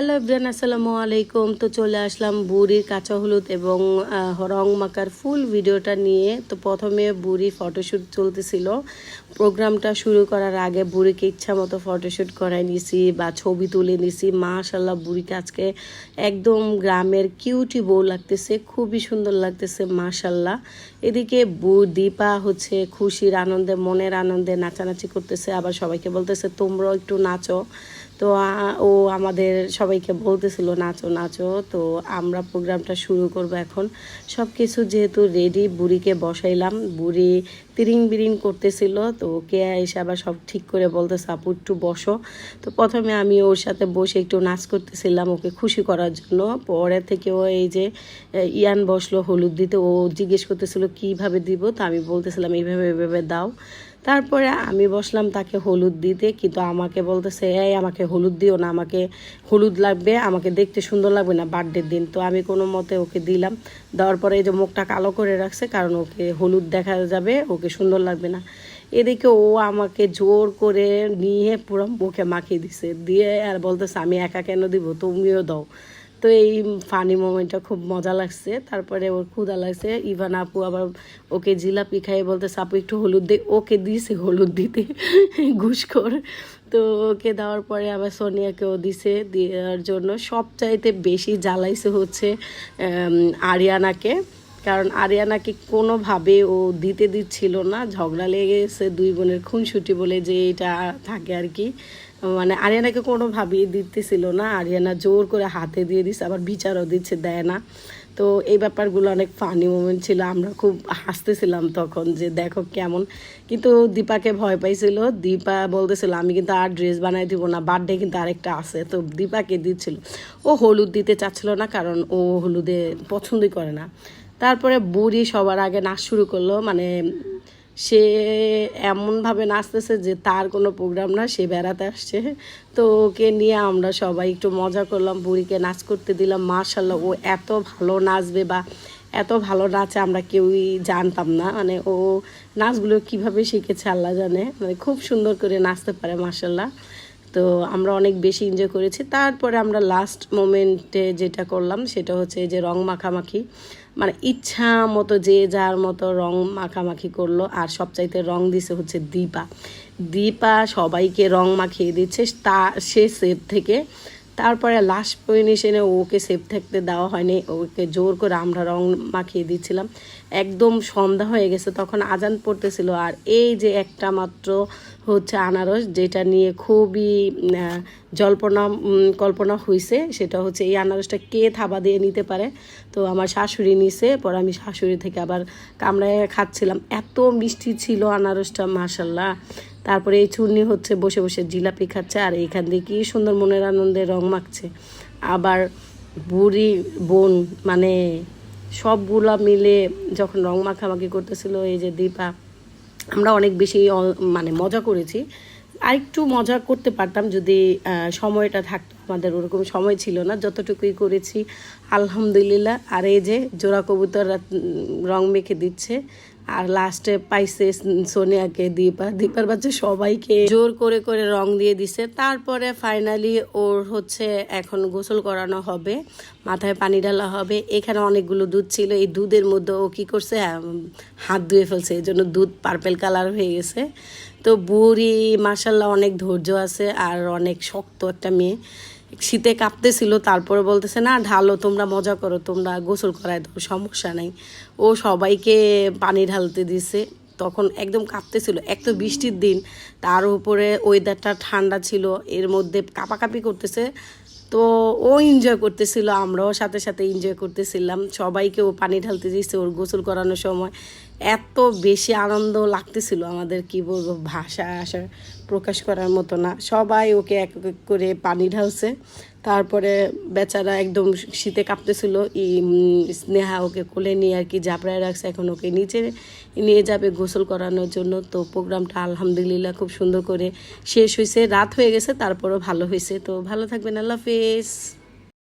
Hello everyone, আসসালামু আলাইকুম। তো চলে আসলাম বুড়ির কাঁচা হলুদ এবং রং মাখার ফুল ভিডিওটা নিয়ে। তো প্রথমে বুড়ি ফটোশ্যুট চলতেছিল। প্রোগ্রামটা শুরু করার আগে বুড়িকে ইচ্ছা মতো ফটোশ্যুট করাই নিছি বা ছবি তুলে নিছি। মাশাল্লাহ, বুড়িকে আজকে একদম গ্রামের কিউটি বউ লাগতেছে, খুবই সুন্দর লাগতেছে মাশাল্লাহ। এদিকে দীপা হচ্ছে খুশির আনন্দে, মনের আনন্দে নাচানাচি করতেছে, আবার সবাইকে বলতেছে তোমরাও একটু নাচো। তো ও আমাদের সবাইকে বলতেছিল নাচো নাচো। তো আমরা প্রোগ্রামটা শুরু করব এখন। সব কিছু যেহেতু রেডি, বুড়িকে বসাইলাম। বুড়ি তিরিং বিরিং করতেছিল, তো ওকে এসে আবার সব ঠিক করে বলতেছে আপু একটু বসো। তো প্রথমে আমি ওর সাথে বসে একটু নাচ করতেছিলাম ওকে খুশি করার জন্য। পরে থেকে ও এই যে ইয়ান বসলো হলুদ দিতে, ও জিজ্ঞেস করতেছিল কিভাবে দিব, তো আমি বলতেছিলাম এইভাবে এইভাবে দাও। তারপরে আমি বসলাম তাকে হলুদ দিতে, কিন্তু আমাকে বলতেছে এই আমাকে হলুদ দিও না, আমাকে হলুদ লাগবে, আমাকে দেখতে সুন্দর লাগবে না বার্থডের দিন। তো আমি কোনো মতে ওকে দিলাম। দেওয়ার পরে এই যে মুখটা কালো করে রাখছে, কারণ ওকে হলুদ দেখা যাবে, ওকে সুন্দর লাগবে না। এদিকে ও আমাকে জোর করে নিয়ে পুরো মুখে মাখিয়ে দিছে, দিয়ে আর বলতেছে আমি একা কেন দিব, তুমিও দাও। তো এই ফানি মোমেন্টটা খুব মজা লাগছে। তারপরে ওর ক্ষুধা লাগছে, ইভান আপু আবার ওকে জিলাপি খাইয়ে বলতেছে আপু একটু হলুদ দে, ওকে দিয়েছে হলুদ দিতে ঘুষখোর। তো ওকে দেওয়ার পরে আবার সোনিয়াকেও দিছে দেওয়ার জন্য। সবচাইতে বেশি জ্বালাইছে হচ্ছে আরিয়ানাকে, কারণ আরিয়ানাকে কোনোভাবে ও দিতে দিচ্ছিল না। ঝগড়া লেগে গেছে দুই বোনের খুনসুটি বলে, যে এটা থাকে আর কি। মানে আরিয়ানাকে কোনোভাবেই দিতেছিল না, আরিয়ানা জোর করে হাতে দিয়ে দিচ্ছে, আবার বিচারও দিচ্ছে, দেয় না। তো এই ব্যাপারগুলো অনেক ফানি মোমেন্ট ছিল, আমরা খুব হাসতেছিলাম তখন যে দেখো কেমন। কিন্তু দীপাকে ভয় পাইছিল, দীপা বলতেছিল আমি কিন্তু আর ড্রেস বানাই দিব না, বার্থডে কিন্তু আরেকটা আছে। তো দীপাকে দিচ্ছিল, ও হলুদ দিতে চাচ্ছিল না, কারণ ও হলুদে পছন্দই করে না। তারপরে বুড়ি সবার আগে নাচ শুরু করলো, মানে সে এমনভাবে নাচতেছে যে তার কোনো প্রোগ্রাম না, সে বেড়াতে আসছে। তো ওকে নিয়ে আমরা সবাই একটু মজা করলাম, বুড়িকে নাচ করতে দিলাম। মাশাল্লাহ, ও এত ভালো নাচবে বা এত ভালো নাচে আমরা কেউই জানতাম না। মানে ও নাচগুলো কিভাবে শিখেছে আল্লাহ জানে, মানে খুব সুন্দর করে নাচতে পারে মাশাল্লাহ। তো আমরা অনেক বেশি এনজয় করেছি। তারপরে আমরা লাস্ট মোমেন্টে যেটা করলাম সেটা হচ্ছে যে রং মাখামাখি, মানে ইচ্ছা মতো যে যার মতো রং মাখামাখি করলো। আর সবচাইতে রং দিছে হচ্ছে দীপা। দীপা সবাইকে রং মাখিয়ে দিচ্ছে সে সেফ থেকে। তারপরে লাস্ট পজিশনে ওকে সেফ থাকতে দেওয়া হয়নি, ওকে জোর করে আমরা রং মাখিয়ে দিচ্ছিলাম। একদম সন্ধ্যা হয়ে গেছে, তখন আজান পড়তেছিল। আর এই যে একটা মাত্র হচ্ছে আনারস, যেটা নিয়ে খুবই কল্পনা হয়েছে, সেটা হচ্ছে এই আনারসটা কে থাবা দিয়ে নিতে পারে। তো আমার শাশুড়ি নিছে, পর আমি শাশুড়ি থেকে আবার কামড়ায় খাচ্ছিলাম, এত মিষ্টি ছিল আনারসটা মাশাল্লাহ। তারপরে এই চূর্ণি হচ্ছে বসে বসে জিলাপি খাচ্ছে, আর এইখান দিয়ে কি সুন্দর মনের আনন্দে রং মাখছে। আবার বুড়ি বোন মানে সবগুলা মিলে যখন রং মাখামাখি করতেছিল, এই যে দীপা, আমরা অনেক বেশি মানে মজা করেছি। আরেকটু মজা করতে পারতাম যদি সময়টা থাকতো, আমাদের ওরকম সময় ছিল না, যতটুকুই করেছি আলহামদুলিল্লাহ। আর এই যে জোড়া কবুতর রং মেখে দিচ্ছে, আর লাস্টে পাইছে সোনিয়াকে দীপার বাচ্চা সবাইকে জোর করে করে রং দিয়ে দিছে। তারপরে ফাইনালি ওর হচ্ছে এখন গোসল করানো হবে, মাথায় পানি ঢালা হবে। এখানে অনেকগুলো দুধ ছিল, এই দুধের মধ্যে ও কী করছে হাত ধুয়ে ফেলছে, এই জন্য দুধ পার্পেল কালার হয়ে গেছে। তো বুড়ি মাশাল্লাহ অনেক ধৈর্য আছে আর অনেক শক্ত একটা মেয়ে। শীতে কাঁপতেছিল, তারপরে বলতেছে না ঢালো, তোমরা মজা করো, তোমরা গোসল করায় দাও, সমস্যা নাই। ও সবাইকে পানি ঢালতে দিছে, তখন একদম কাঁপতেছিল। এক তো বৃষ্টির দিন, তার উপরে ওয়েদারটা ঠান্ডা ছিল, এর মধ্যে কাঁপাকাঁপি করতেছে। তো ও এনজয় করতেছিল, আমরাও সাথে সাথে এনজয় করতেছিলাম। সবাইকে ও পানি ঢালতে দিচ্ছে ওর গোসল করানোর সময়। এত বেশি আনন্দ লাগতেছিল আমাদের, কি বলবো, ভাষা আসা প্রকাশ করার মতো না। সবাই ওকে এক এক করে পানি ঢালছে। তারপরে বেচারা একদম শীতে কাঁপতেছিল, স্নেহা ওকে কোলে নিয়ে আর কি জাপড়ায় রাখছে, এখন ওকে নিচে নিয়ে যাবে গোসল করানোর জন্য। তো প্রোগ্রামটা আলহামদুলিল্লাহ খুব সুন্দর করে শেষ হয়েছে, রাত হয়ে গেছে, তারপরও ভালো হয়েছে। তো ভালো থাকবেন, আল্লাহ হাফেজ।